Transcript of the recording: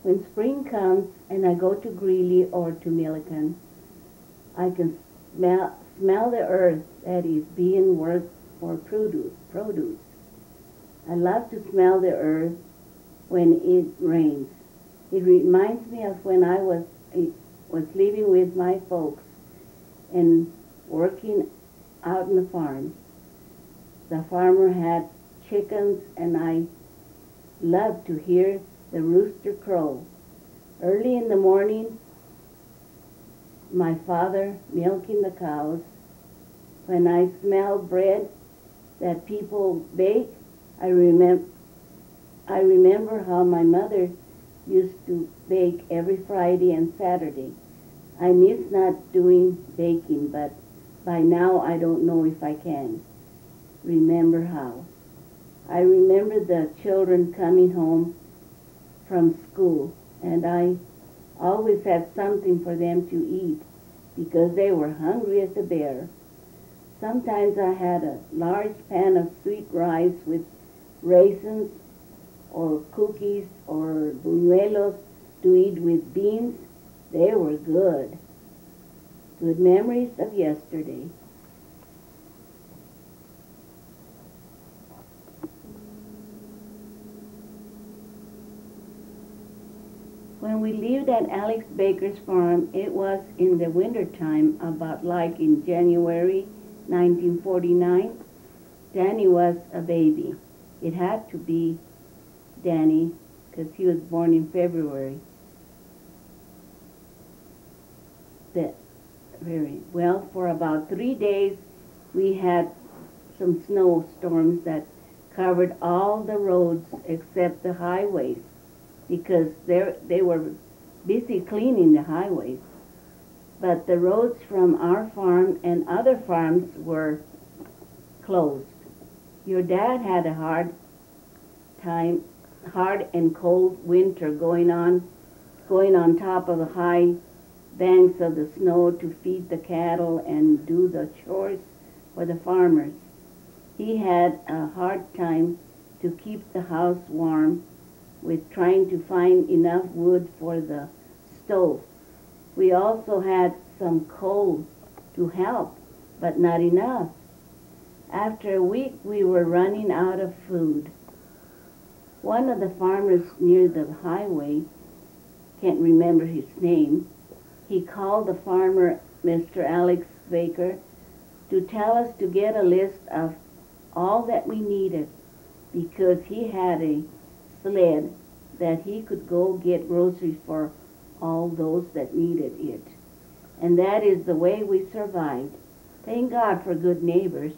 When spring comes and I go to Greeley or to Milliken, I can smell the earth that is being worked for produce. I love to smell the earth when it rains. It reminds me of when I was living with my folks and working out in the farm. The farmer had chickens, and I loved to hear the rooster crow. Early in the morning, my father milking the cows. When I smell bread that people bake, I remember how my mother used to bake every Friday and Saturday. I miss not doing baking, but by now I don't know if I can remember how. I remember the children coming home from school, and I always had something for them to eat because they were hungry as a bear. Sometimes I had a large pan of sweet rice with raisins or cookies or buñuelos to eat with beans. They were good. Good memories of yesterday. When we lived at Alex Baker's farm, it was in the winter time, about like in January 1949. Danny was a baby. It had to be Danny because he was born in February. Well, for about 3 days we had some snowstorms that covered all the roads except the highways, because they were busy cleaning the highways. But the roads from our farm and other farms were closed. Your dad had a hard and cold winter going on top of the high banks of the snow to feed the cattle and do the chores for the farmers. He had a hard time to keep the house warm with trying to find enough wood for the stove. We also had some coal to help, but not enough. After a week, we were running out of food. One of the farmers near the highway, can't remember his name, he called the farmer, Mr. Alex Baker, to tell us to get a list of all that we needed, because he had a sled that he could go get groceries for all those that needed it. And that is the way we survived. Thank God for good neighbors.